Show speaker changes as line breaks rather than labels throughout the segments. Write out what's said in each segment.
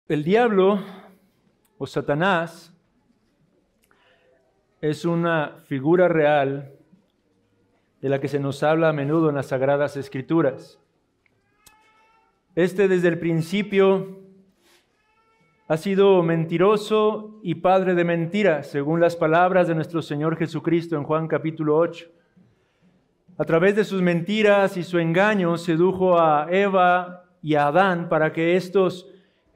El diablo o Satanás es una figura real de la que se nos habla a menudo en las Sagradas Escrituras. Desde el principio ha sido mentiroso y padre de mentiras, según las palabras de nuestro Señor Jesucristo en Juan capítulo 8. A través de sus mentiras y su engaño sedujo a Eva y a Adán para que éstos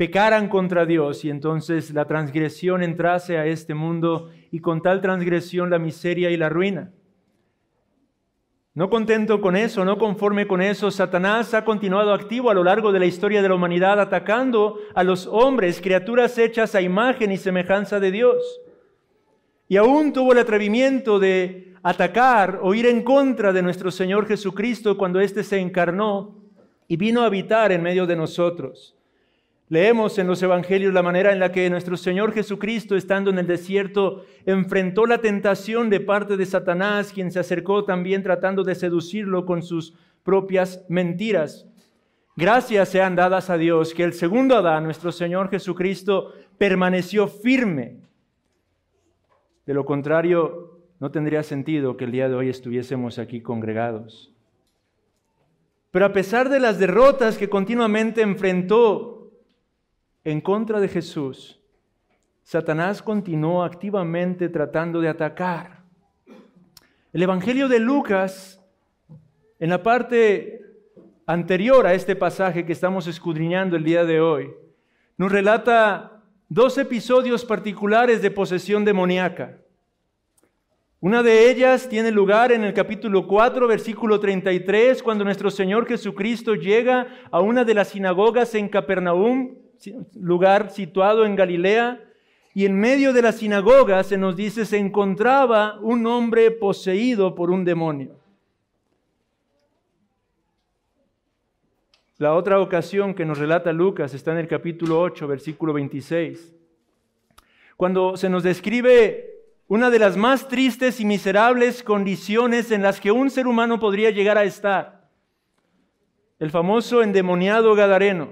pecaran contra Dios y entonces la transgresión entrase a este mundo y con tal transgresión la miseria y la ruina. No contento con eso, no conforme con eso, Satanás ha continuado activo a lo largo de la historia de la humanidad, atacando a los hombres, criaturas hechas a imagen y semejanza de Dios. Y aún tuvo el atrevimiento de atacar o ir en contra de nuestro Señor Jesucristo cuando éste se encarnó y vino a habitar en medio de nosotros. Leemos en los evangelios la manera en la que nuestro Señor Jesucristo, estando en el desierto, enfrentó la tentación de parte de Satanás, quien se acercó también tratando de seducirlo con sus propias mentiras. Gracias sean dadas a Dios que el segundo Adán, nuestro Señor Jesucristo, permaneció firme. De lo contrario, no tendría sentido que el día de hoy estuviésemos aquí congregados. Pero a pesar de las derrotas que continuamente enfrentó en contra de Jesús, Satanás continuó activamente tratando de atacar. El Evangelio de Lucas, en la parte anterior a este pasaje que estamos escudriñando el día de hoy, nos relata dos episodios particulares de posesión demoníaca. Una de ellas tiene lugar en el capítulo 4, versículo 33, cuando nuestro Señor Jesucristo llega a una de las sinagogas en Capernaum, lugar situado en Galilea, y en medio de la sinagoga se nos dice se encontraba un hombre poseído por un demonio. La otra ocasión que nos relata Lucas está en el capítulo 8, versículo 26, cuando se nos describe una de las más tristes y miserables condiciones en las que un ser humano podría llegar a estar. El famoso endemoniado Gadareno.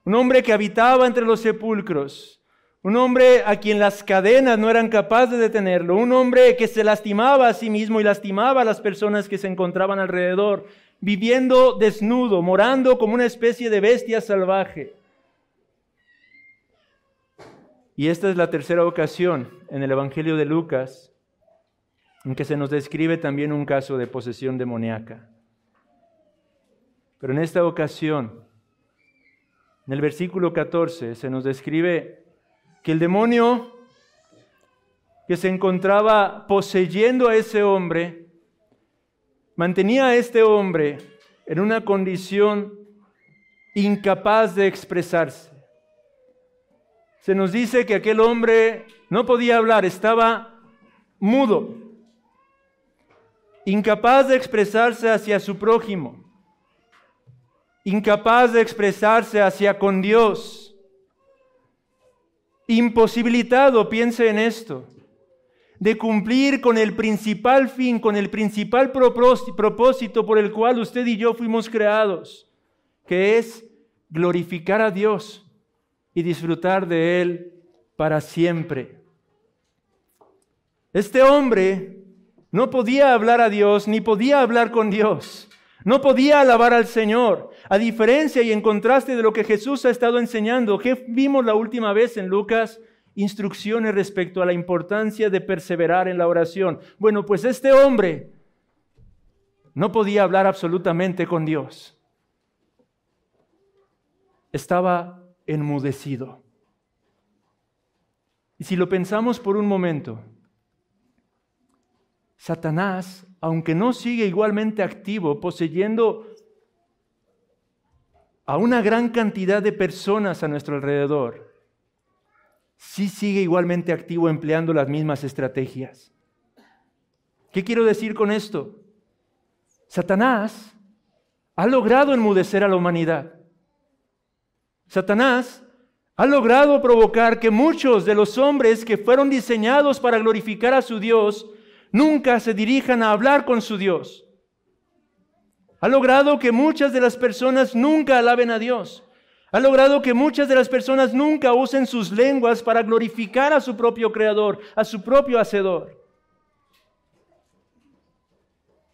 Un hombre que habitaba entre los sepulcros, un hombre a quien las cadenas no eran capaces de detenerlo, un hombre que se lastimaba a sí mismo y lastimaba a las personas que se encontraban alrededor, viviendo desnudo, morando como una especie de bestia salvaje. Y esta es la tercera ocasión en el Evangelio de Lucas en que se nos describe también un caso de posesión demoníaca. Pero en esta ocasión, en el versículo 14 se nos describe que el demonio que se encontraba poseyendo a ese hombre, mantenía a este hombre en una condición incapaz de expresarse. Se nos dice que aquel hombre no podía hablar, estaba mudo, incapaz de expresarse hacia su prójimo, incapaz de expresarse hacia con Dios, imposibilitado, piense en esto, de cumplir con el principal fin, con el principal propósito por el cual usted y yo fuimos creados, que es glorificar a Dios y disfrutar de Él para siempre. Este hombre no podía hablar a Dios, ni podía hablar con Dios. No podía alabar al Señor. A diferencia y en contraste de lo que Jesús ha estado enseñando, ¿qué vimos la última vez en Lucas? Instrucciones respecto a la importancia de perseverar en la oración. Bueno, pues este hombre no podía hablar absolutamente con Dios. Estaba enmudecido. Y si lo pensamos por un momento, Satanás, aunque no sigue igualmente activo, poseyendo a una gran cantidad de personas a nuestro alrededor, sí sigue igualmente activo empleando las mismas estrategias. ¿Qué quiero decir con esto? Satanás ha logrado enmudecer a la humanidad. Satanás ha logrado provocar que muchos de los hombres que fueron diseñados para glorificar a su Dios nunca se dirijan a hablar con su Dios. Ha logrado que muchas de las personas nunca alaben a Dios. Ha logrado que muchas de las personas nunca usen sus lenguas para glorificar a su propio Creador, a su propio Hacedor.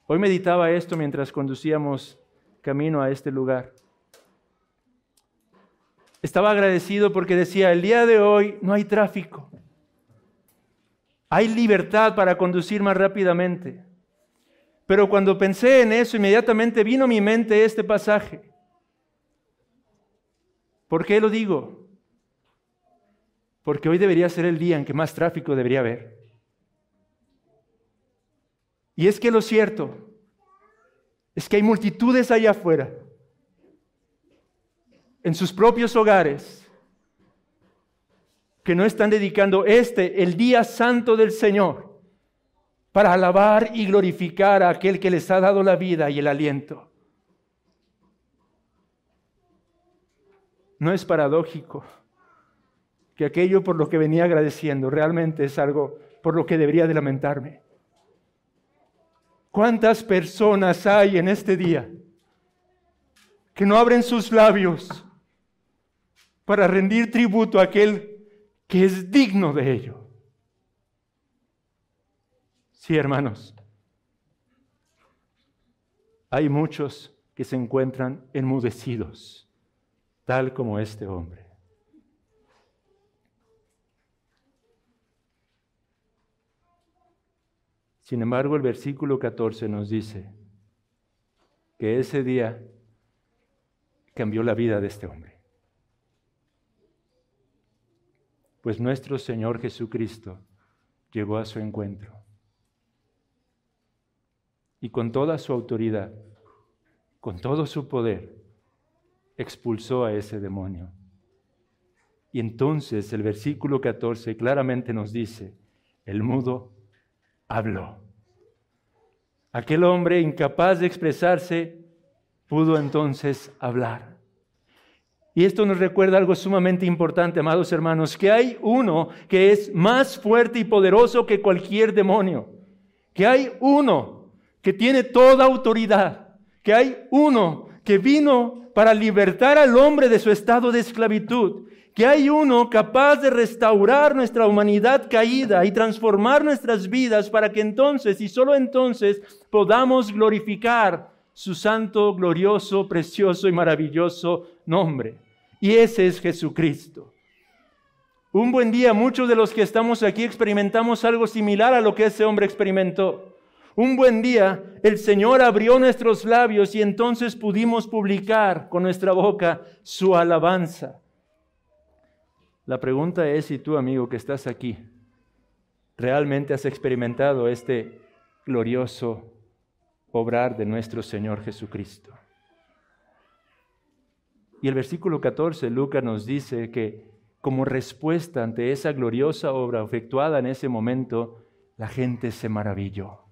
Hoy meditaba esto mientras conducíamos camino a este lugar. Estaba agradecido porque decía, el día de hoy no hay tráfico. Hay libertad para conducir más rápidamente. Pero cuando pensé en eso, inmediatamente vino a mi mente este pasaje. ¿Por qué lo digo? Porque hoy debería ser el día en que más tráfico debería haber. Y es que lo cierto es que hay multitudes allá afuera, en sus propios hogares, que no están dedicando el día santo del Señor, para alabar y glorificar a aquel que les ha dado la vida y el aliento. ¿No es paradójico que aquello por lo que venía agradeciendo realmente es algo por lo que debería de lamentarme? ¿Cuántas personas hay en este día que no abren sus labios para rendir tributo a aquel que es digno de ello? Sí, hermanos, hay muchos que se encuentran enmudecidos, tal como este hombre. Sin embargo, el versículo 14 nos dice que ese día cambió la vida de este hombre. Pues nuestro Señor Jesucristo llegó a su encuentro. Y con toda su autoridad, con todo su poder, expulsó a ese demonio. Y entonces el versículo 14 claramente nos dice, el mudo habló. Aquel hombre incapaz de expresarse pudo entonces hablar. Y esto nos recuerda algo sumamente importante, amados hermanos, que hay uno que es más fuerte y poderoso que cualquier demonio, que hay uno que tiene toda autoridad, que hay uno que vino para libertar al hombre de su estado de esclavitud, que hay uno capaz de restaurar nuestra humanidad caída y transformar nuestras vidas para que entonces, y solo entonces, podamos glorificar su santo, glorioso, precioso y maravilloso nombre. Y ese es Jesucristo. Un buen día, muchos de los que estamos aquí experimentamos algo similar a lo que ese hombre experimentó. Un buen día, el Señor abrió nuestros labios y entonces pudimos publicar con nuestra boca su alabanza. La pregunta es si tú, amigo, que estás aquí, realmente has experimentado este glorioso obrar de nuestro Señor Jesucristo. Y el versículo 14, Lucas nos dice que como respuesta ante esa gloriosa obra efectuada en ese momento, la gente se maravilló.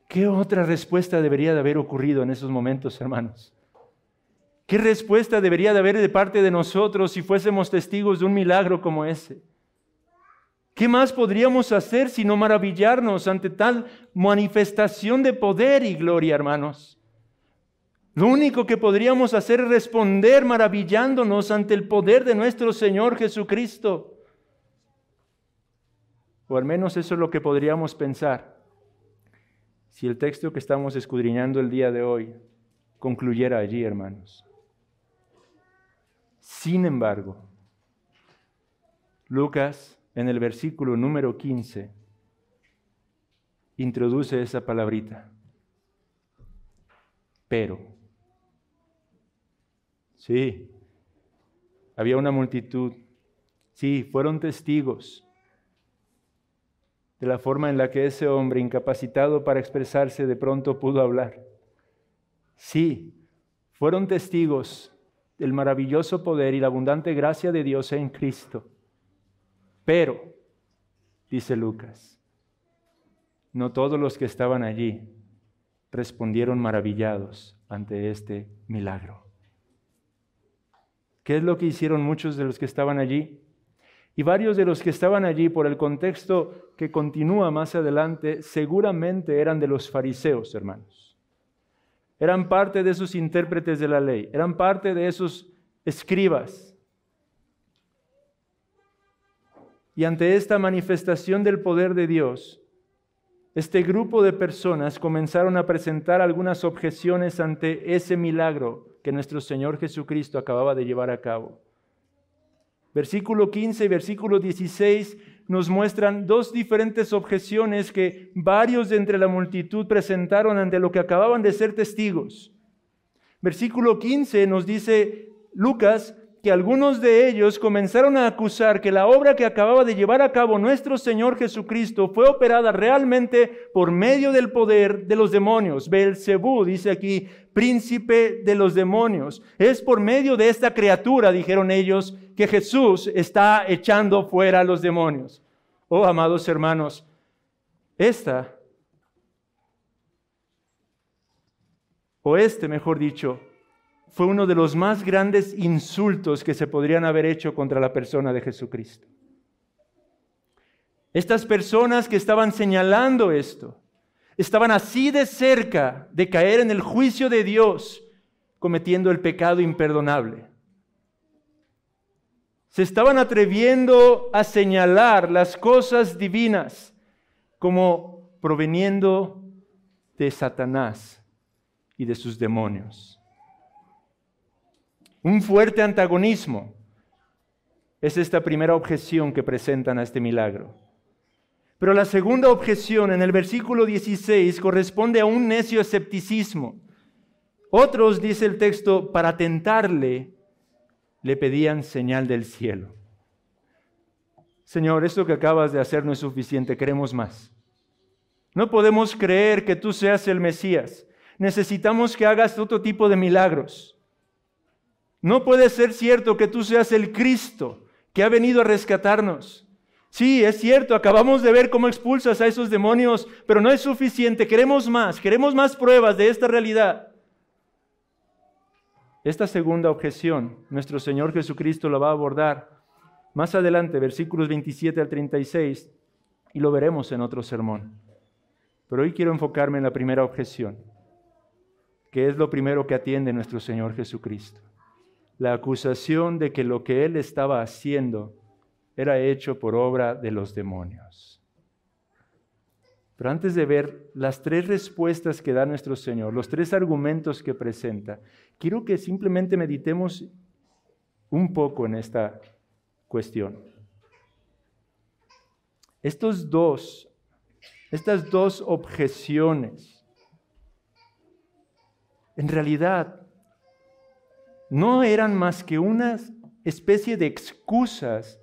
¿Qué otra respuesta debería de haber ocurrido en esos momentos, hermanos? ¿Qué respuesta debería de haber de parte de nosotros si fuésemos testigos de un milagro como ese? ¿Qué más podríamos hacer sino maravillarnos ante tal manifestación de poder y gloria, hermanos? Lo único que podríamos hacer es responder maravillándonos ante el poder de nuestro Señor Jesucristo. O al menos eso es lo que podríamos pensar si el texto que estamos escudriñando el día de hoy concluyera allí, hermanos. Sin embargo, Lucas, en el versículo número 15, introduce esa palabrita. Pero, sí, había una multitud, sí, fueron testigos de la forma en la que ese hombre, incapacitado para expresarse, de pronto pudo hablar. Sí, fueron testigos del maravilloso poder y la abundante gracia de Dios en Cristo. Pero, dice Lucas, no todos los que estaban allí respondieron maravillados ante este milagro. ¿Qué es lo que hicieron muchos de los que estaban allí? Y varios de los que estaban allí, por el contexto que continúa más adelante, seguramente eran de los fariseos, hermanos. eran parte de esos intérpretes de la ley, eran parte de esos escribas. Y ante esta manifestación del poder de Dios, este grupo de personas comenzaron a presentar algunas objeciones ante ese milagro que nuestro Señor Jesucristo acababa de llevar a cabo. Versículo 15 y versículo 16 nos muestran dos diferentes objeciones que varios de entre la multitud presentaron ante lo que acababan de ser testigos. Versículo 15 nos dice Lucas que algunos de ellos comenzaron a acusar que la obra que acababa de llevar a cabo nuestro Señor Jesucristo fue operada realmente por medio del poder de los demonios. Beelzebú, dice aquí, príncipe de los demonios. Es por medio de esta criatura, dijeron ellos, que Jesús está echando fuera a los demonios. Oh, amados hermanos, mejor dicho, fue uno de los más grandes insultos que se podrían haber hecho contra la persona de Jesucristo. Estas personas que estaban señalando esto, estaban así de cerca de caer en el juicio de Dios, cometiendo el pecado imperdonable. Se estaban atreviendo a señalar las cosas divinas como proveniendo de Satanás y de sus demonios. Un fuerte antagonismo es esta primera objeción que presentan a este milagro. Pero la segunda objeción en el versículo 16 corresponde a un necio escepticismo. Otros, dice el texto, para tentarle, le pedían señal del cielo. Señor, esto que acabas de hacer no es suficiente, queremos más. No podemos creer que tú seas el Mesías. Necesitamos que hagas otro tipo de milagros. No puede ser cierto que tú seas el Cristo que ha venido a rescatarnos. Sí, es cierto, acabamos de ver cómo expulsas a esos demonios, pero no es suficiente, queremos más pruebas de esta realidad. Esta segunda objeción, nuestro Señor Jesucristo la va a abordar más adelante, versículos 27 al 36, y lo veremos en otro sermón. Pero hoy quiero enfocarme en la primera objeción, que es lo primero que atiende nuestro Señor Jesucristo. La acusación de que lo que Él estaba haciendo era hecho por obra de los demonios. Pero antes de ver las tres respuestas que da nuestro Señor, los tres argumentos que presenta, quiero que simplemente meditemos un poco en esta cuestión. Estas dos objeciones, en realidad, no eran más que una especie de excusas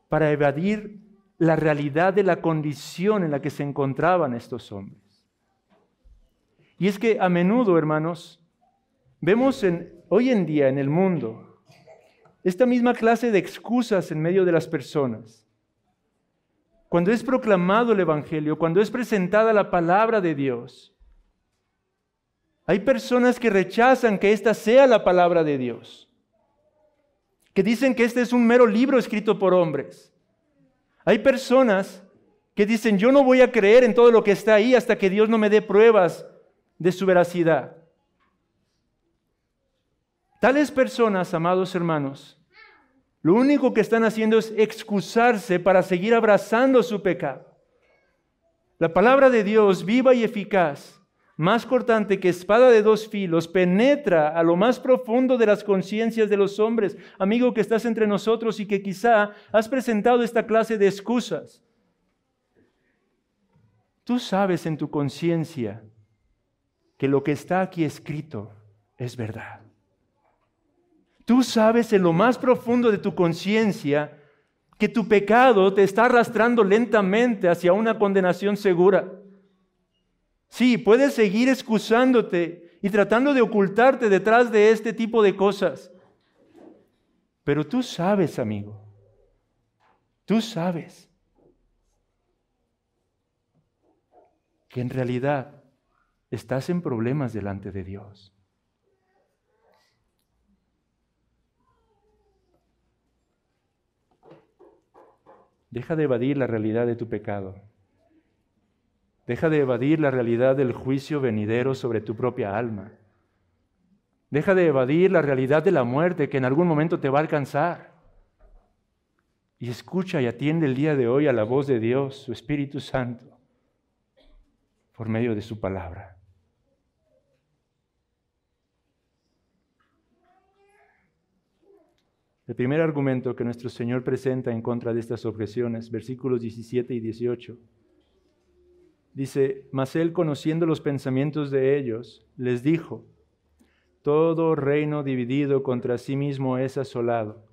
para evadir la realidad de la condición en la que se encontraban estos hombres. Y es que a menudo, hermanos, vemos hoy en día en el mundo esta misma clase de excusas en medio de las personas. Cuando es proclamado el Evangelio, cuando es presentada la palabra de Dios, hay personas que rechazan que esta sea la palabra de Dios, que dicen que este es un mero libro escrito por hombres. Hay personas que dicen, yo no voy a creer en todo lo que está ahí hasta que Dios no me dé pruebas de su veracidad. Tales personas, amados hermanos, lo único que están haciendo es excusarse para seguir abrazando su pecado. La palabra de Dios, viva y eficaz, más cortante que espada de dos filos, penetra a lo más profundo de las conciencias de los hombres. Amigo que estás entre nosotros y que quizá has presentado esta clase de excusas. Tú sabes en tu conciencia que lo que está aquí escrito es verdad. Tú sabes en lo más profundo de tu conciencia que tu pecado te está arrastrando lentamente hacia una condenación segura. Sí, puedes seguir excusándote y tratando de ocultarte detrás de este tipo de cosas. Pero tú sabes, amigo, tú sabes que en realidad estás en problemas delante de Dios. Deja de evadir la realidad de tu pecado. Deja de evadir la realidad del juicio venidero sobre tu propia alma. Deja de evadir la realidad de la muerte que en algún momento te va a alcanzar. Y escucha y atiende el día de hoy a la voz de Dios, su Espíritu Santo, por medio de su palabra. El primer argumento que nuestro Señor presenta en contra de estas objeciones, versículos 17 y 18, dice: mas Él, conociendo los pensamientos de ellos, les dijo: todo reino dividido contra sí mismo es asolado,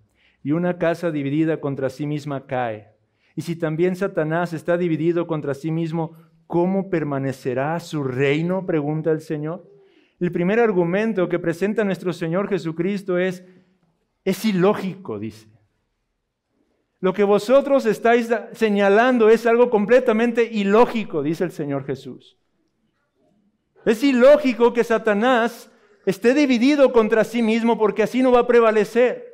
y una casa dividida contra sí misma cae. Y si también Satanás está dividido contra sí mismo, ¿cómo permanecerá su reino?, pregunta el Señor. El primer argumento que presenta nuestro Señor Jesucristo es ilógico, dice. Lo que vosotros estáis señalando es algo completamente ilógico, dice el Señor Jesús. Es ilógico que Satanás esté dividido contra sí mismo, porque así no va a prevalecer.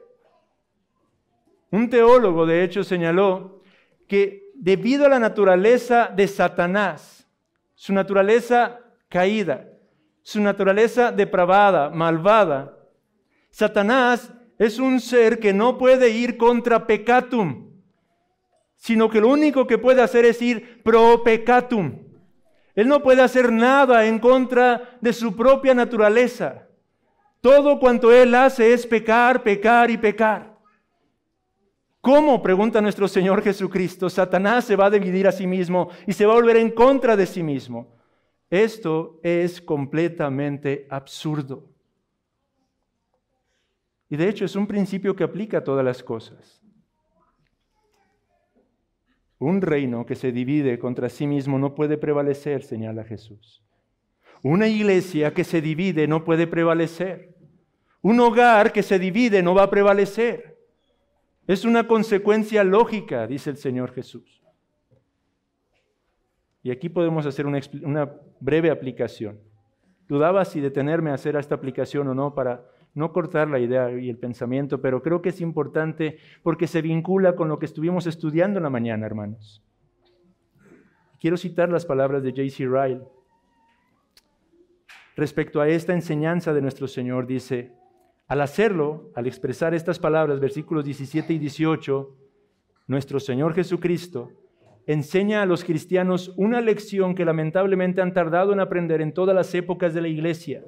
Un teólogo, de hecho, señaló que debido a la naturaleza de Satanás, su naturaleza caída, su naturaleza depravada, malvada, Satanás es un ser que no puede ir contra peccatum, sino que lo único que puede hacer es ir pro peccatum. Él no puede hacer nada en contra de su propia naturaleza. Todo cuanto él hace es pecar, pecar y pecar. ¿Cómo?, pregunta nuestro Señor Jesucristo, Satanás se va a dividir a sí mismo y se va a volver en contra de sí mismo. Esto es completamente absurdo. Y de hecho es un principio que aplica a todas las cosas. Un reino que se divide contra sí mismo no puede prevalecer, señala Jesús. Una iglesia que se divide no puede prevalecer. Un hogar que se divide no va a prevalecer. Es una consecuencia lógica, dice el Señor Jesús. Y aquí podemos hacer una breve aplicación. Dudaba si detenerme a hacer esta aplicación o no para no cortar la idea y el pensamiento, pero creo que es importante porque se vincula con lo que estuvimos estudiando en la mañana, hermanos. Quiero citar las palabras de J.C. Ryle. Respecto a esta enseñanza de nuestro Señor, dice: al hacerlo, al expresar estas palabras, versículos 17 y 18, nuestro Señor Jesucristo enseña a los cristianos una lección que lamentablemente han tardado en aprender en todas las épocas de la iglesia.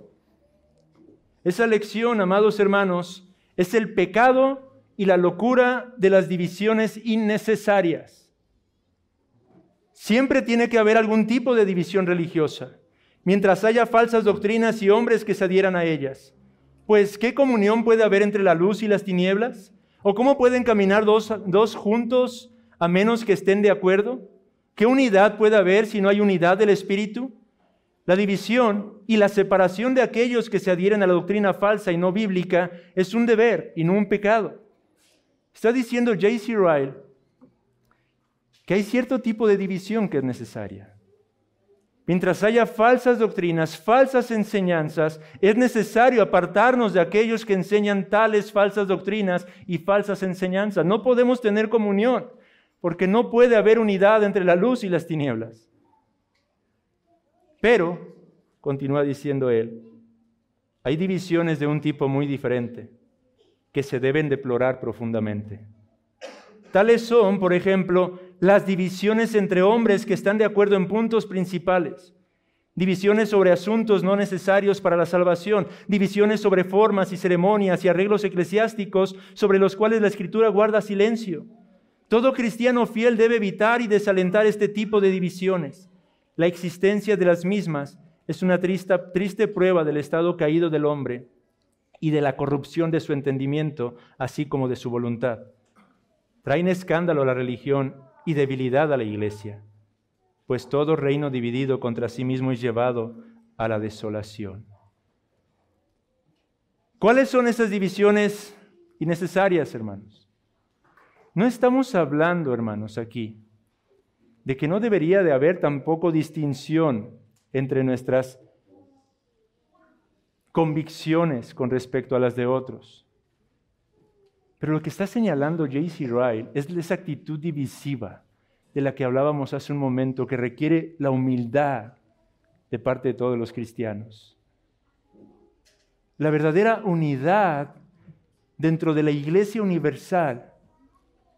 Esa lección, amados hermanos, es el pecado y la locura de las divisiones innecesarias. Siempre tiene que haber algún tipo de división religiosa, mientras haya falsas doctrinas y hombres que se adhieran a ellas. Pues, ¿qué comunión puede haber entre la luz y las tinieblas? ¿O cómo pueden caminar dos juntos a menos que estén de acuerdo? ¿Qué unidad puede haber si no hay unidad del Espíritu? La división y la separación de aquellos que se adhieren a la doctrina falsa y no bíblica es un deber y no un pecado. Está diciendo J.C. Ryle que hay cierto tipo de división que es necesaria. Mientras haya falsas doctrinas, falsas enseñanzas, es necesario apartarnos de aquellos que enseñan tales falsas doctrinas y falsas enseñanzas. No podemos tener comunión, porque no puede haber unidad entre la luz y las tinieblas. Pero, continúa diciendo él, hay divisiones de un tipo muy diferente que se deben deplorar profundamente. Tales son, por ejemplo, las divisiones entre hombres que están de acuerdo en puntos principales, divisiones sobre asuntos no necesarios para la salvación, divisiones sobre formas y ceremonias y arreglos eclesiásticos sobre los cuales la Escritura guarda silencio. Todo cristiano fiel debe evitar y desalentar este tipo de divisiones. La existencia de las mismas es una triste prueba del estado caído del hombre y de la corrupción de su entendimiento, así como de su voluntad. Traen escándalo a la religión y debilidad a la iglesia, pues todo reino dividido contra sí mismo es llevado a la desolación. ¿Cuáles son esas divisiones innecesarias, hermanos? No estamos hablando, hermanos, aquí de que no debería de haber tampoco distinción entre nuestras convicciones con respecto a las de otros. Pero lo que está señalando J.C. Ryle es esa actitud divisiva de la que hablábamos hace un momento, que requiere la humildad de parte de todos los cristianos. La verdadera unidad dentro de la Iglesia universal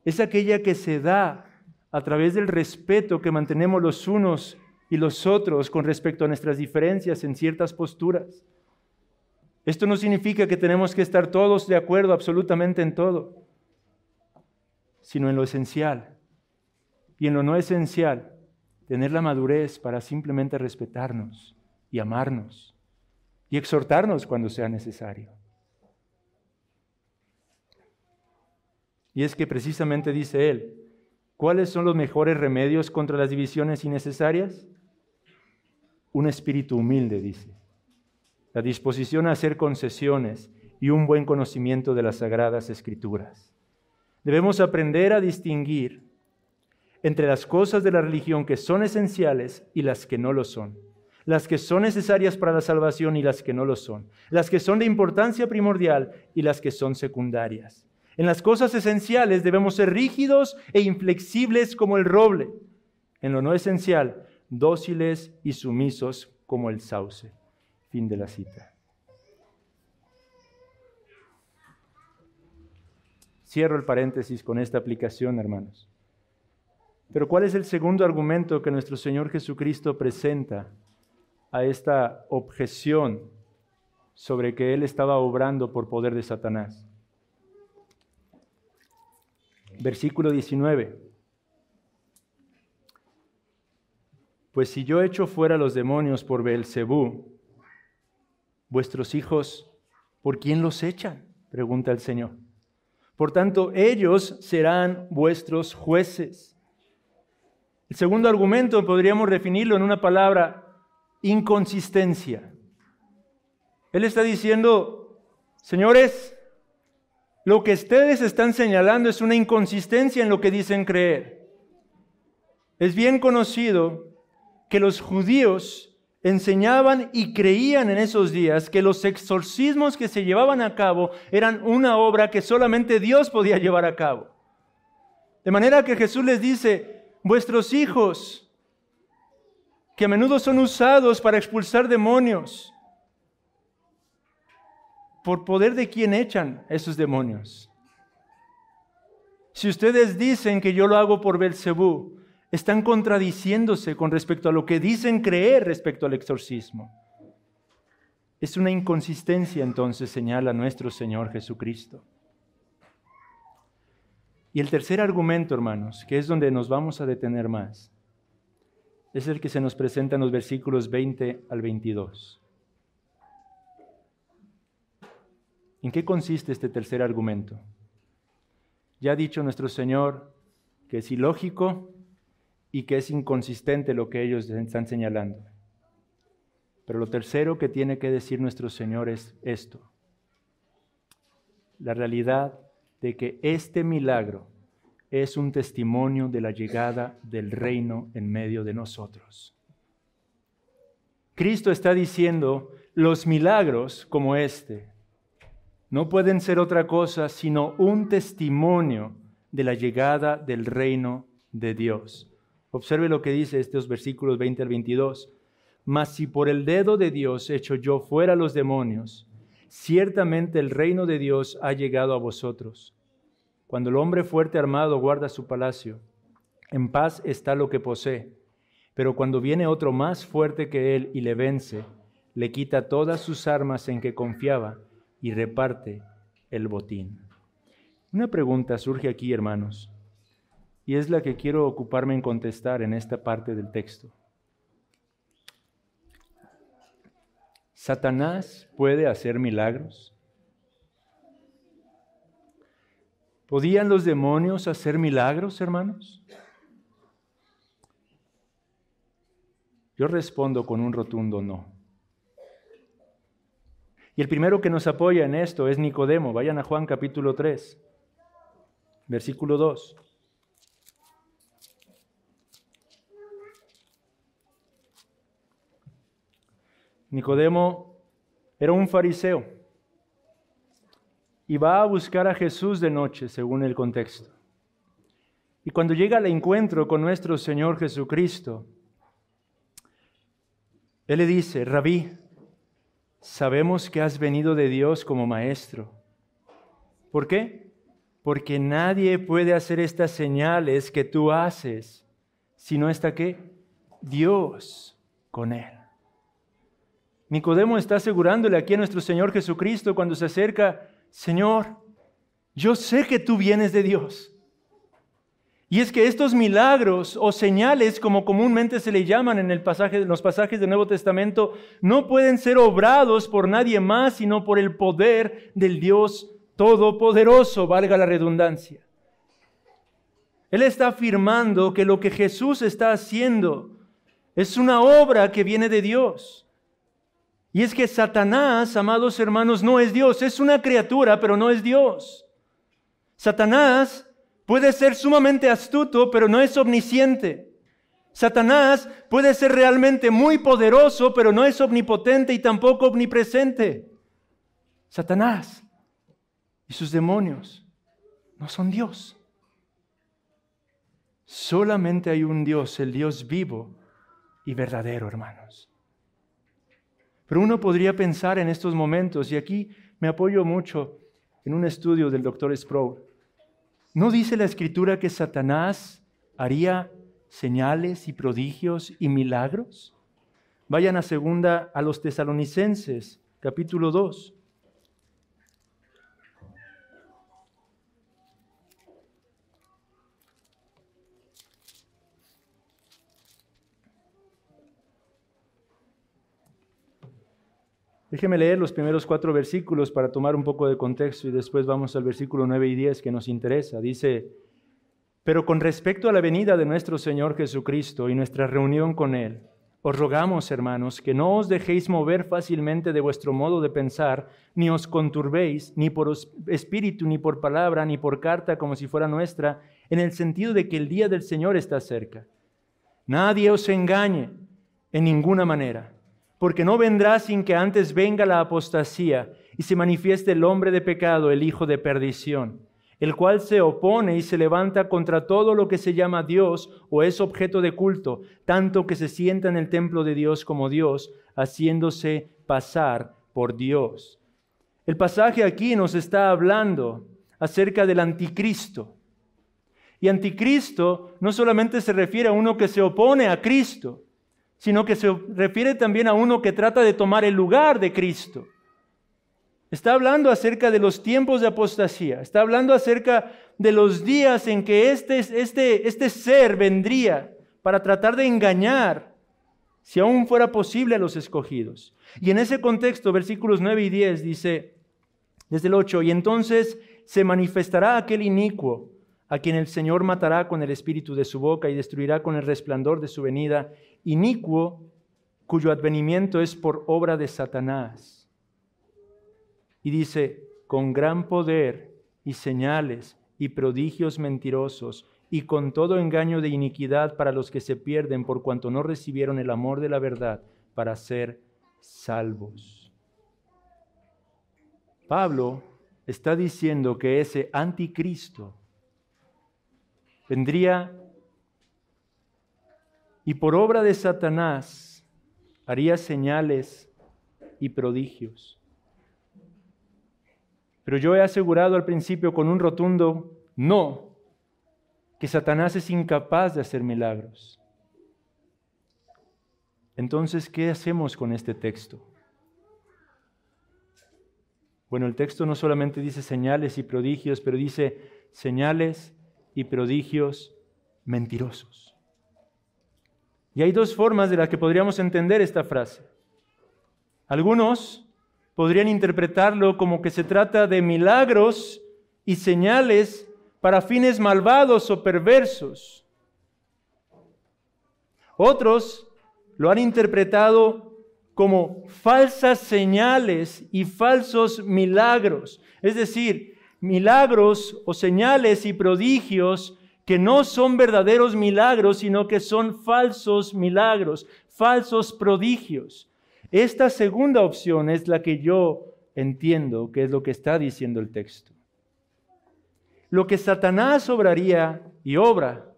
es aquella que se da a través del respeto que mantenemos los unos y los otros con respecto a nuestras diferencias en ciertas posturas. Esto no significa que tenemos que estar todos de acuerdo absolutamente en todo, sino en lo esencial. Y en lo no esencial, tener la madurez para simplemente respetarnos y amarnos y exhortarnos cuando sea necesario. Y es que precisamente dice él, ¿cuáles son los mejores remedios contra las divisiones innecesarias? Un espíritu humilde, dice. La disposición a hacer concesiones y un buen conocimiento de las Sagradas Escrituras. Debemos aprender a distinguir entre las cosas de la religión que son esenciales y las que no lo son. Las que son necesarias para la salvación y las que no lo son. Las que son de importancia primordial y las que son secundarias. En las cosas esenciales debemos ser rígidos e inflexibles como el roble. En lo no esencial, dóciles y sumisos como el sauce. Fin de la cita. Cierro el paréntesis con esta aplicación, hermanos. Pero ¿cuál es el segundo argumento que nuestro Señor Jesucristo presenta a esta objeción sobre que Él estaba obrando por poder de Satanás? Versículo 19. Pues si yo echo fuera los demonios por Beelzebú, vuestros hijos, ¿por quién los echan?, pregunta el Señor. Por tanto, ellos serán vuestros jueces. El segundo argumento podríamos definirlo en una palabra: inconsistencia. Él está diciendo, señores, lo que ustedes están señalando es una inconsistencia en lo que dicen creer. Es bien conocido que los judíos enseñaban y creían en esos días que los exorcismos que se llevaban a cabo eran una obra que solamente Dios podía llevar a cabo. De manera que Jesús les dice, vuestros hijos, que a menudo son usados para expulsar demonios, ¿por poder de quién echan esos demonios? Si ustedes dicen que yo lo hago por Beelzebú, están contradiciéndose con respecto a lo que dicen creer respecto al exorcismo. Es una inconsistencia, entonces, señala nuestro Señor Jesucristo. Y el tercer argumento, hermanos, que es donde nos vamos a detener más, es el que se nos presenta en los versículos 20 al 22. ¿En qué consiste este tercer argumento? Ya ha dicho nuestro Señor que es ilógico y que es inconsistente lo que ellos están señalando. Pero lo tercero que tiene que decir nuestro Señor es esto: la realidad de que este milagro es un testimonio de la llegada del reino en medio de nosotros. Cristo está diciendo, los milagros como este no pueden ser otra cosa sino un testimonio de la llegada del reino de Dios. Observe lo que dice estos versículos 20 al 22. Mas si por el dedo de Dios echo yo fuera los demonios, ciertamente el reino de Dios ha llegado a vosotros. Cuando el hombre fuerte armado guarda su palacio, en paz está lo que posee. Pero cuando viene otro más fuerte que él y le vence, le quita todas sus armas en que confiaba y reparte el botín. Una pregunta surge aquí, hermanos, y es la que quiero ocuparme en contestar en esta parte del texto. ¿Satanás puede hacer milagros? ¿Podían los demonios hacer milagros, hermanos? Yo respondo con un rotundo no. Y el primero que nos apoya en esto es Nicodemo. Vayan a Juan capítulo 3, versículo 2. Nicodemo era un fariseo y va a buscar a Jesús de noche, según el contexto. Y cuando llega al encuentro con nuestro Señor Jesucristo, Él le dice: Rabí, sabemos que has venido de Dios como maestro. ¿Por qué? Porque nadie puede hacer estas señales que tú haces si no está ¿qué? Dios con él. Nicodemo está asegurándole aquí a nuestro Señor Jesucristo cuando se acerca: Señor, yo sé que tú vienes de Dios. Y es que estos milagros o señales, como comúnmente se le llaman en los pasajes del Nuevo Testamento, no pueden ser obrados por nadie más, sino por el poder del Dios Todopoderoso, valga la redundancia. Él está afirmando que lo que Jesús está haciendo es una obra que viene de Dios. Y es que Satanás, amados hermanos, no es Dios. Es una criatura, pero no es Dios. Satanás puede ser sumamente astuto, pero no es omnisciente. Satanás puede ser realmente muy poderoso, pero no es omnipotente y tampoco omnipresente. Satanás y sus demonios no son Dios. Solamente hay un Dios, el Dios vivo y verdadero, hermanos. Pero uno podría pensar en estos momentos, y aquí me apoyo mucho en un estudio del Dr. Sproul. ¿No dice la Escritura que Satanás haría señales y prodigios y milagros? Vayan a los Tesalonicenses, capítulo 2. Déjeme leer los primeros 4 versículos para tomar un poco de contexto y después vamos al versículo 9 y 10 que nos interesa. Dice: pero con respecto a la venida de nuestro Señor Jesucristo y nuestra reunión con Él, os rogamos, hermanos, que no os dejéis mover fácilmente de vuestro modo de pensar, ni os conturbéis, ni por espíritu, ni por palabra, ni por carta como si fuera nuestra, en el sentido de que el día del Señor está cerca. Nadie os engañe en ninguna manera, porque no vendrá sin que antes venga la apostasía y se manifieste el hombre de pecado, el hijo de perdición, el cual se opone y se levanta contra todo lo que se llama Dios o es objeto de culto, tanto que se sienta en el templo de Dios como Dios, haciéndose pasar por Dios. El pasaje aquí nos está hablando acerca del anticristo. Y anticristo no solamente se refiere a uno que se opone a Cristo, sino que se refiere también a uno que trata de tomar el lugar de Cristo. Está hablando acerca de los tiempos de apostasía, está hablando acerca de los días en que este ser vendría para tratar de engañar, si aún fuera posible, a los escogidos. Y en ese contexto, versículos 9 y 10 dice, desde el 8, y entonces se manifestará aquel inicuo, a quien el Señor matará con el espíritu de su boca y destruirá con el resplandor de su venida, inicuo cuyo advenimiento es por obra de Satanás. Y dice, con gran poder y señales y prodigios mentirosos y con todo engaño de iniquidad para los que se pierden por cuanto no recibieron el amor de la verdad para ser salvos. Pablo está diciendo que ese anticristo vendría y por obra de Satanás haría señales y prodigios. Pero yo he asegurado al principio con un rotundo no, que Satanás es incapaz de hacer milagros. Entonces, ¿qué hacemos con este texto? Bueno, el texto no solamente dice señales y prodigios, pero dice señales y prodigios mentirosos. Y hay 2 formas de las que podríamos entender esta frase. Algunos podrían interpretarlo como que se trata de milagros y señales para fines malvados o perversos. Otros lo han interpretado como falsas señales y falsos milagros. Es decir, milagros o señales y prodigios que no son verdaderos milagros, sino que son falsos milagros, falsos prodigios. Esta segunda opción es la que yo entiendo que es lo que está diciendo el texto. lo que Satanás obraría y obra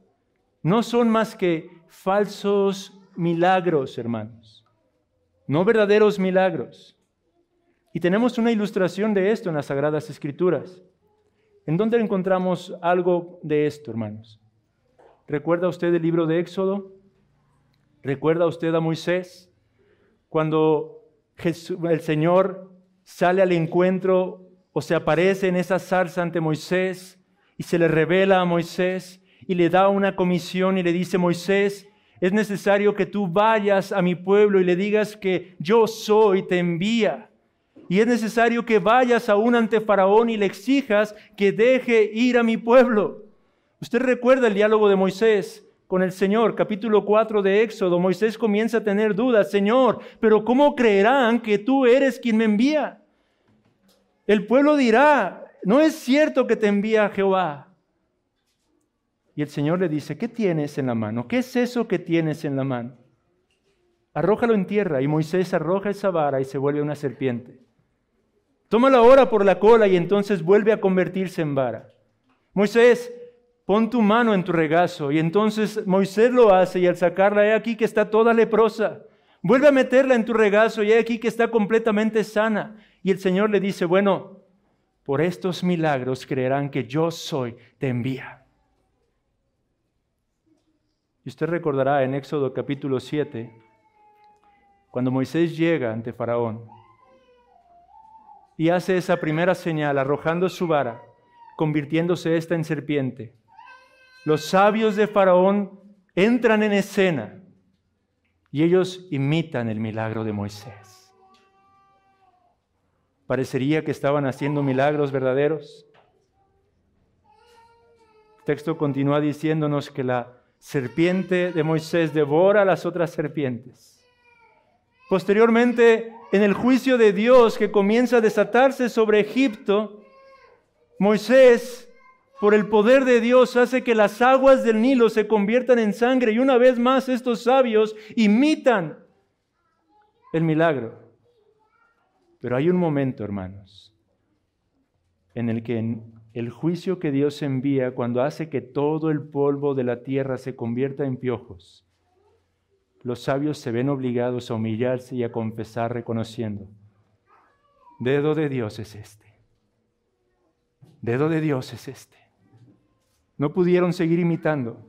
no son más que falsos milagros, hermanos, no verdaderos milagros. Y tenemos una ilustración de esto en las Sagradas Escrituras. ¿En dónde encontramos algo de esto, hermanos? ¿Recuerda usted el libro de Éxodo? ¿Recuerda usted a Moisés? Cuando el Señor sale al encuentro o se aparece en esa zarza ante Moisés y se le revela a Moisés y le da una comisión y le dice: Moisés, es necesario que tú vayas a mi pueblo y le digas que yo soy, te envía. Y es necesario que vayas aún ante Faraón y le exijas que deje ir a mi pueblo. Usted recuerda el diálogo de Moisés con el Señor, capítulo 4 de Éxodo. Moisés comienza a tener dudas. Señor, pero ¿cómo creerán que tú eres quien me envía? El pueblo dirá: no es cierto que te envía Jehová. Y el Señor le dice: ¿qué tienes en la mano? ¿Qué es eso que tienes en la mano? Arrójalo en tierra. Y Moisés arroja esa vara y se vuelve una serpiente. Tómala ahora por la cola y entonces vuelve a convertirse en vara. Moisés, pon tu mano en tu regazo. Y entonces Moisés lo hace, y al sacarla, he aquí que está toda leprosa. Vuelve a meterla en tu regazo y he aquí que está completamente sana. Y el Señor le dice: bueno, por estos milagros creerán que yo soy, te envía. Y usted recordará en Éxodo capítulo 7, cuando Moisés llega ante Faraón y hace esa primera señal, arrojando su vara, convirtiéndose esta en serpiente. Los sabios de Faraón entran en escena y ellos imitan el milagro de Moisés. Parecería que estaban haciendo milagros verdaderos. El texto continúa diciéndonos que la serpiente de Moisés devora a las otras serpientes. Posteriormente, en el juicio de Dios que comienza a desatarse sobre Egipto, Moisés, por el poder de Dios, hace que las aguas del Nilo se conviertan en sangre, y una vez más estos sabios imitan el milagro. Pero hay un momento, hermanos, en el que en el juicio que Dios envía, cuando hace que todo el polvo de la tierra se convierta en piojos, los sabios se ven obligados a humillarse y a confesar reconociendo: dedo de Dios es este. Dedo de Dios es este. No pudieron seguir imitando.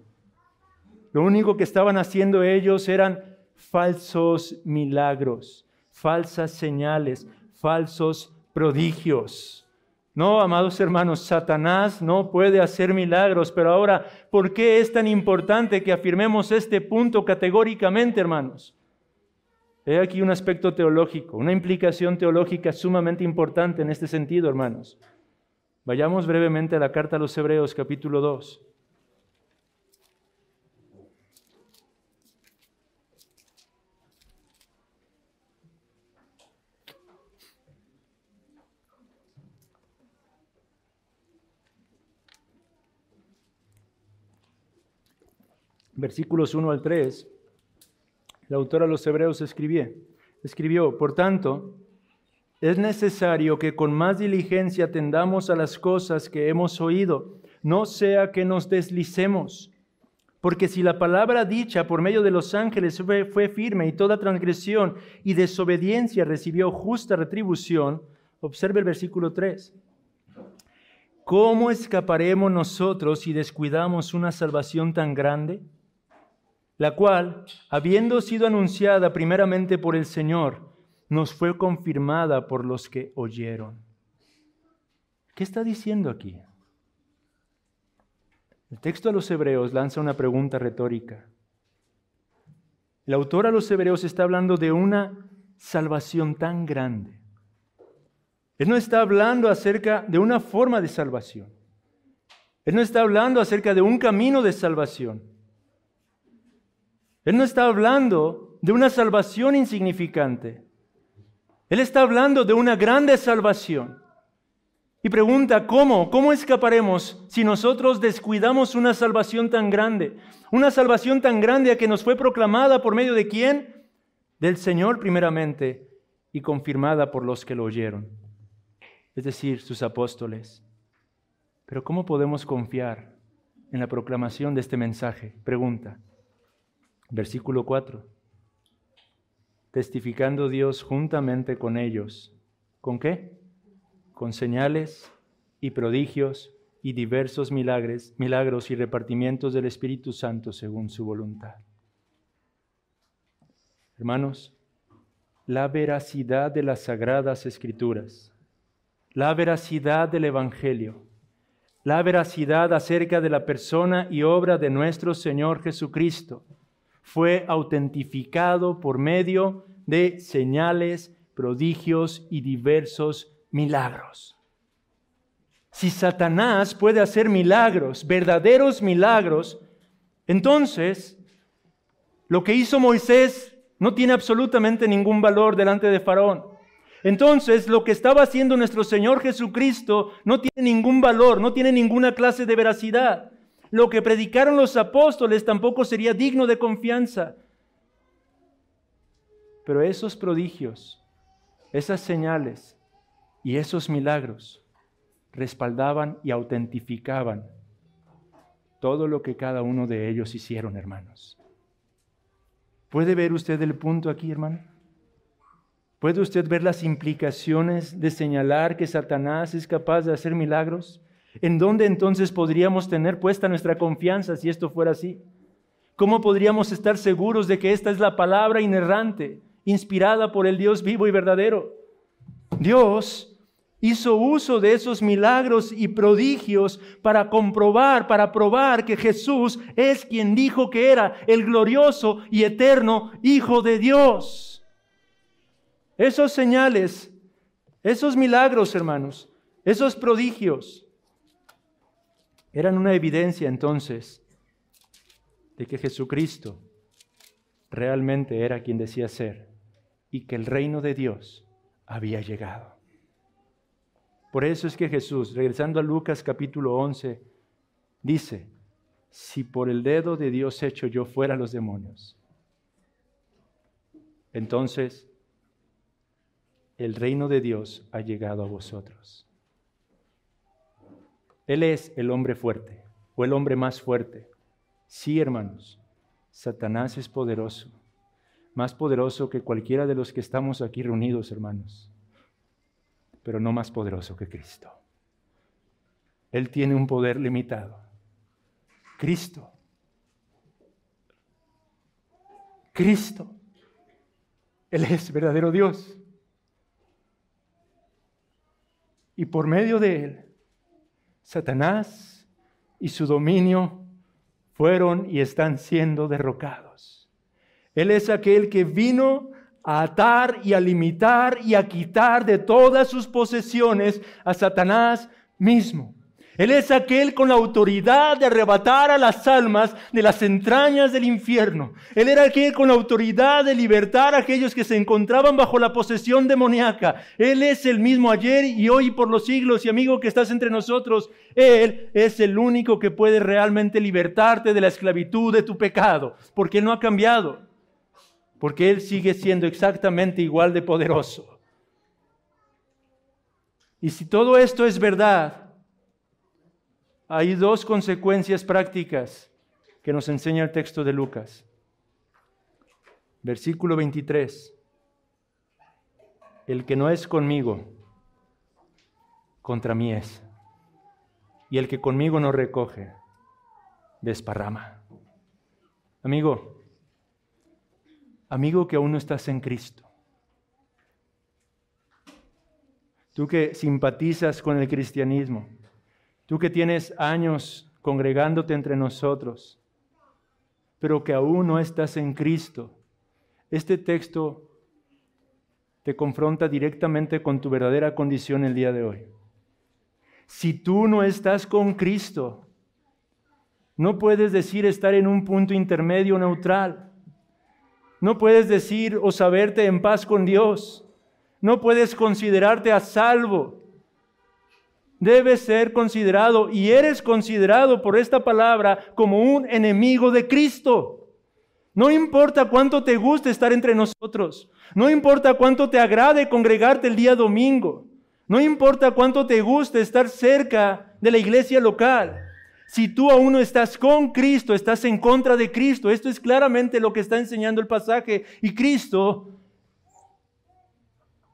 Lo único que estaban haciendo ellos eran falsos milagros, falsas señales, falsos prodigios. No, amados hermanos, Satanás no puede hacer milagros, pero ahora, ¿por qué es tan importante que afirmemos este punto categóricamente, hermanos? He aquí un aspecto teológico, una implicación teológica sumamente importante en este sentido, hermanos. Vayamos brevemente a la carta a los Hebreos, capítulo 2. Versículos 1 al 3, el autor a los Hebreos escribió: por tanto, es necesario que con más diligencia atendamos a las cosas que hemos oído, no sea que nos deslicemos. Porque si la palabra dicha por medio de los ángeles fue firme, y toda transgresión y desobediencia recibió justa retribución, observe el versículo 3. ¿Cómo escaparemos nosotros si descuidamos una salvación tan grande? La cual, habiendo sido anunciada primeramente por el Señor, nos fue confirmada por los que oyeron. ¿Qué está diciendo aquí? El texto a los Hebreos lanza una pregunta retórica. El autor a los Hebreos está hablando de una salvación tan grande. Él no está hablando acerca de una forma de salvación. Él no está hablando acerca de un camino de salvación. Él no está hablando de una salvación insignificante. Él está hablando de una grande salvación. Y pregunta: ¿cómo escaparemos si nosotros descuidamos una salvación tan grande? Una salvación tan grande a que nos fue proclamada por medio de ¿quién? Del Señor primeramente, y confirmada por los que lo oyeron, es decir, sus apóstoles. Pero ¿cómo podemos confiar en la proclamación de este mensaje? Pregunta. Versículo 4. Testificando Dios juntamente con ellos. ¿Con qué? Con señales y prodigios y diversos milagros y repartimientos del Espíritu Santo según su voluntad. Hermanos, la veracidad de las Sagradas Escrituras, la veracidad del Evangelio, la veracidad acerca de la persona y obra de nuestro Señor Jesucristo fue autentificado por medio de señales, prodigios y diversos milagros. Si Satanás puede hacer milagros, verdaderos milagros, entonces lo que hizo Moisés no tiene absolutamente ningún valor delante de Faraón. Entonces lo que estaba haciendo nuestro Señor Jesucristo no tiene ningún valor, no tiene ninguna clase de veracidad. Lo que predicaron los apóstoles tampoco sería digno de confianza. Pero esos prodigios, esas señales y esos milagros respaldaban y autentificaban todo lo que cada uno de ellos hicieron, hermanos. ¿Puede ver usted el punto aquí, hermano? ¿Puede usted ver las implicaciones de señalar que Satanás es capaz de hacer milagros? ¿En dónde entonces podríamos tener puesta nuestra confianza si esto fuera así? ¿Cómo podríamos estar seguros de que esta es la palabra inerrante, inspirada por el Dios vivo y verdadero? Dios hizo uso de esos milagros y prodigios para comprobar, para probar que Jesús es quien dijo que era, el glorioso y eterno Hijo de Dios. Esos señales, esos milagros, hermanos, esos prodigios, eran una evidencia entonces de que Jesucristo realmente era quien decía ser y que el reino de Dios había llegado. Por eso es que Jesús, regresando a Lucas capítulo 11, dice, si por el dedo de Dios hecho yo fuera los demonios, entonces el reino de Dios ha llegado a vosotros. Él es el hombre fuerte, o el hombre más fuerte. Sí, hermanos, Satanás es poderoso, más poderoso que cualquiera de los que estamos aquí reunidos, hermanos, pero no más poderoso que Cristo. Él tiene un poder limitado. Cristo. Él es verdadero Dios. Y por medio de Él, Satanás y su dominio fueron y están siendo derrocados. Él es aquel que vino a atar y a limitar y a quitar de todas sus posesiones a Satanás mismo. Él es aquel con la autoridad de arrebatar a las almas de las entrañas del infierno. Él era aquel con la autoridad de libertar a aquellos que se encontraban bajo la posesión demoníaca. Él es el mismo ayer y hoy y por los siglos. Y amigo que estás entre nosotros, Él es el único que puede realmente libertarte de la esclavitud de tu pecado. Porque Él no ha cambiado. Porque Él sigue siendo exactamente igual de poderoso. Y si todo esto es verdad, hay dos consecuencias prácticas que nos enseña el texto de Lucas. Versículo 23. El que no es conmigo, contra mí es. Y el que conmigo no recoge, desparrama. Amigo que aún no estás en Cristo. Tú que simpatizas con el cristianismo. Tú que tienes años congregándote entre nosotros, pero que aún no estás en Cristo. Este texto te confronta directamente con tu verdadera condición el día de hoy. Si tú no estás con Cristo, no puedes decir estar en un punto intermedio neutral. No puedes decir o saberte en paz con Dios. No puedes considerarte a salvo. Debes ser considerado y eres considerado por esta palabra como un enemigo de Cristo. No importa cuánto te guste estar entre nosotros. No importa cuánto te agrade congregarte el día domingo. No importa cuánto te guste estar cerca de la iglesia local. Si tú aún no estás con Cristo, estás en contra de Cristo. Esto es claramente lo que está enseñando el pasaje. Y Cristo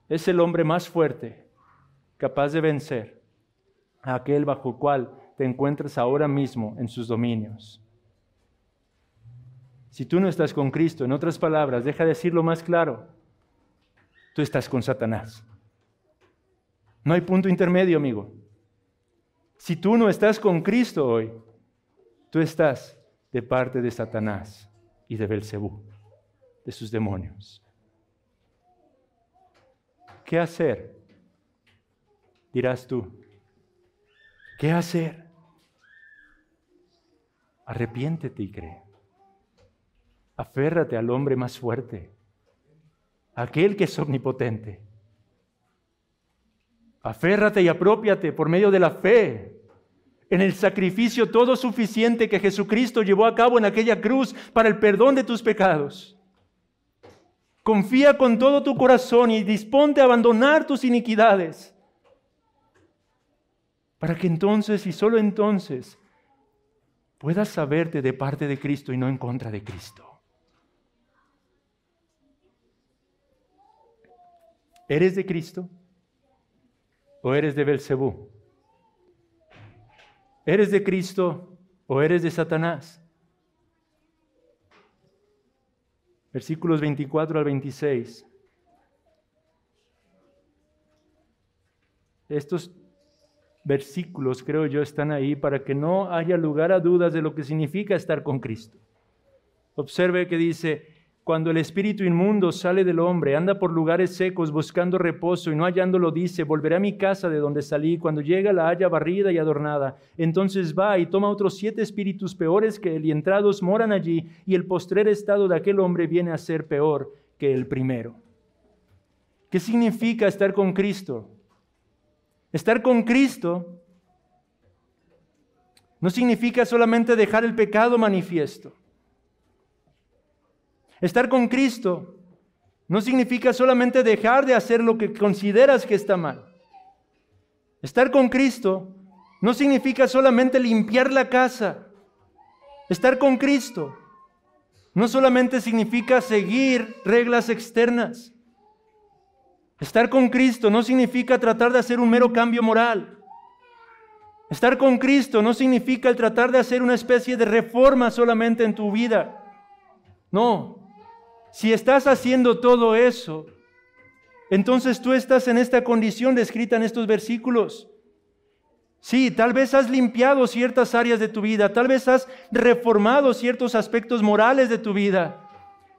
es el hombre más fuerte, capaz de vencer a aquel bajo el cual te encuentras ahora mismo en sus dominios. Si tú no estás con Cristo, en otras palabras, deja de decirlo más claro, tú estás con Satanás. No hay punto intermedio, amigo. Si tú no estás con Cristo hoy, tú estás de parte de Satanás y de Belcebú, de sus demonios. ¿Qué hacer? Dirás tú. ¿Qué hacer? Arrepiéntete y cree. Aférrate al hombre más fuerte, aquel que es omnipotente. Aférrate y apropiate por medio de la fe en el sacrificio todo suficiente que Jesucristo llevó a cabo en aquella cruz para el perdón de tus pecados. Confía con todo tu corazón y disponte a abandonar tus iniquidades, para que entonces y solo entonces puedas saberte de parte de Cristo y no en contra de Cristo. ¿Eres de Cristo o eres de Belcebú? ¿Eres de Cristo o eres de Satanás? Versículos 24 al 26. Estos versículos, creo yo, están ahí para que no haya lugar a dudas de lo que significa estar con Cristo. Observe que dice: cuando el espíritu inmundo sale del hombre, anda por lugares secos buscando reposo y no hallándolo dice: volveré a mi casa de donde salí. Cuando llega la halla barrida y adornada. Entonces va y toma otros 7 espíritus peores que él y entrados moran allí, y el postrer estado de aquel hombre viene a ser peor que el primero. ¿Qué significa estar con Cristo? Estar con Cristo no significa solamente dejar el pecado manifiesto. Estar con Cristo no significa solamente dejar de hacer lo que consideras que está mal. Estar con Cristo no significa solamente limpiar la casa. Estar con Cristo no solamente significa seguir reglas externas. Estar con Cristo no significa tratar de hacer un mero cambio moral. Estar con Cristo no significa el tratar de hacer una especie de reforma solamente en tu vida. No. Si estás haciendo todo eso, entonces tú estás en esta condición descrita en estos versículos. Sí, tal vez has limpiado ciertas áreas de tu vida, tal vez has reformado ciertos aspectos morales de tu vida,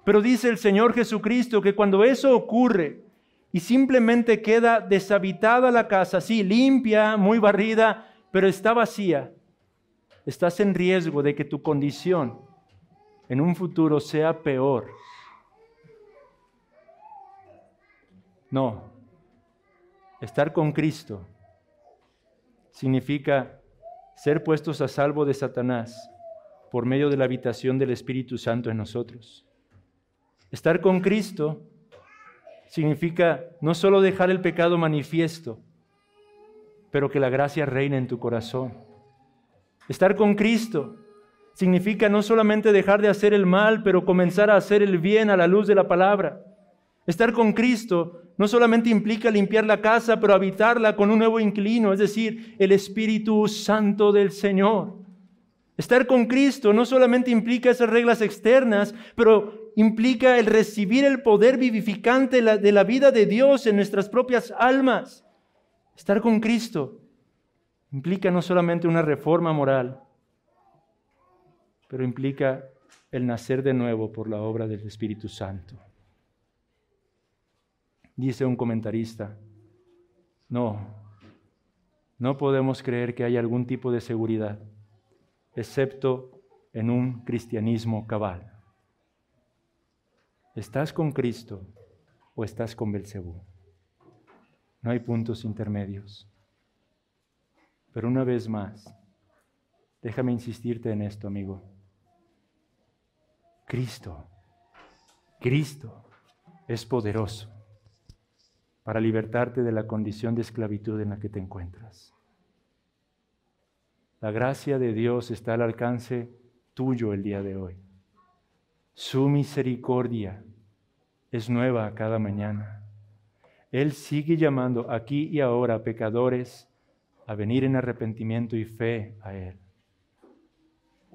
pero dice el Señor Jesucristo que cuando eso ocurre y simplemente queda deshabitada la casa, sí, limpia, muy barrida, pero está vacía, estás en riesgo de que tu condición en un futuro sea peor. No, estar con Cristo significa ser puestos a salvo de Satanás por medio de la habitación del Espíritu Santo en nosotros. Estar con Cristo significa no solo dejar el pecado manifiesto, pero que la gracia reine en tu corazón. Estar con Cristo significa no solamente dejar de hacer el mal, pero comenzar a hacer el bien a la luz de la palabra. Estar con Cristo no solamente implica limpiar la casa, pero habitarla con un nuevo inquilino, es decir, el Espíritu Santo del Señor. Estar con Cristo no solamente implica esas reglas externas, pero implica el recibir el poder vivificante de la vida de Dios en nuestras propias almas. Estar con Cristo implica no solamente una reforma moral, pero implica el nacer de nuevo por la obra del Espíritu Santo. Dice un comentarista, no podemos creer que haya algún tipo de seguridad, excepto en un cristianismo cabal. ¿Estás con Cristo o estás con Belcebú? No hay puntos intermedios. Pero una vez más, déjame insistirte en esto, amigo. Cristo es poderoso para libertarte de la condición de esclavitud en la que te encuentras. La gracia de Dios está al alcance tuyo el día de hoy. Su misericordia es nueva cada mañana. Él sigue llamando aquí y ahora a pecadores a venir en arrepentimiento y fe a Él.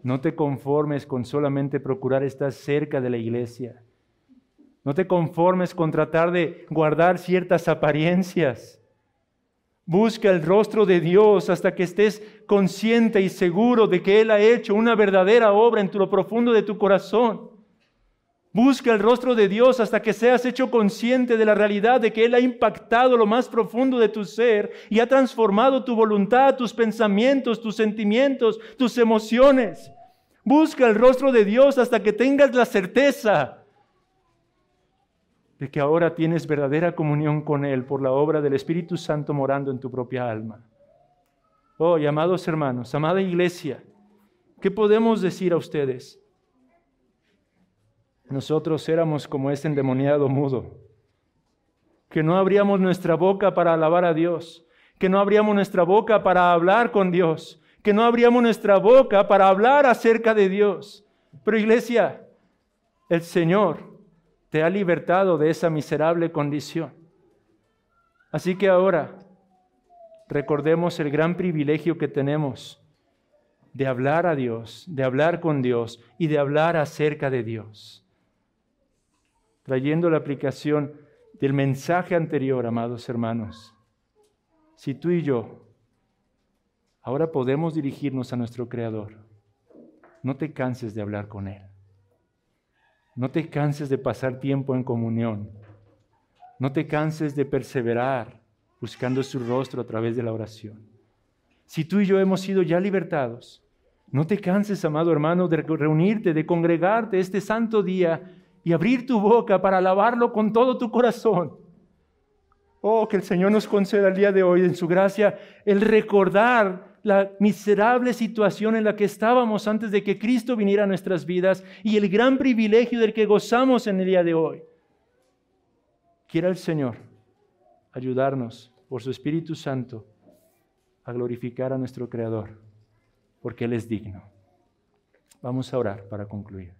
No te conformes con solamente procurar estar cerca de la iglesia. No te conformes con tratar de guardar ciertas apariencias. Busca el rostro de Dios hasta que estés consciente y seguro de que Él ha hecho una verdadera obra en lo profundo de tu corazón. Busca el rostro de Dios hasta que seas hecho consciente de la realidad de que Él ha impactado lo más profundo de tu ser y ha transformado tu voluntad, tus pensamientos, tus sentimientos, tus emociones. Busca el rostro de Dios hasta que tengas la certeza de que ahora tienes verdadera comunión con Él por la obra del Espíritu Santo morando en tu propia alma. Oh, y amados hermanos, amada iglesia, ¿qué podemos decir a ustedes? Nosotros éramos como ese endemoniado mudo, que no abríamos nuestra boca para alabar a Dios, que no abríamos nuestra boca para hablar con Dios, que no abríamos nuestra boca para hablar acerca de Dios. Pero iglesia, el Señor te ha libertado de esa miserable condición. Así que ahora recordemos el gran privilegio que tenemos de hablar a Dios, de hablar con Dios y de hablar acerca de Dios. Trayendo la aplicación del mensaje anterior, amados hermanos, si tú y yo ahora podemos dirigirnos a nuestro Creador, no te canses de hablar con Él. No te canses de pasar tiempo en comunión. No te canses de perseverar buscando su rostro a través de la oración. Si tú y yo hemos sido ya libertados, no te canses, amado hermano, de reunirte, de congregarte este santo día y abrir tu boca para alabarlo con todo tu corazón. Oh, que el Señor nos conceda el día de hoy, en su gracia, el recordar la miserable situación en la que estábamos antes de que Cristo viniera a nuestras vidas y el gran privilegio del que gozamos en el día de hoy. Quiera el Señor ayudarnos por su Espíritu Santo a glorificar a nuestro Creador, porque Él es digno. Vamos a orar para concluir.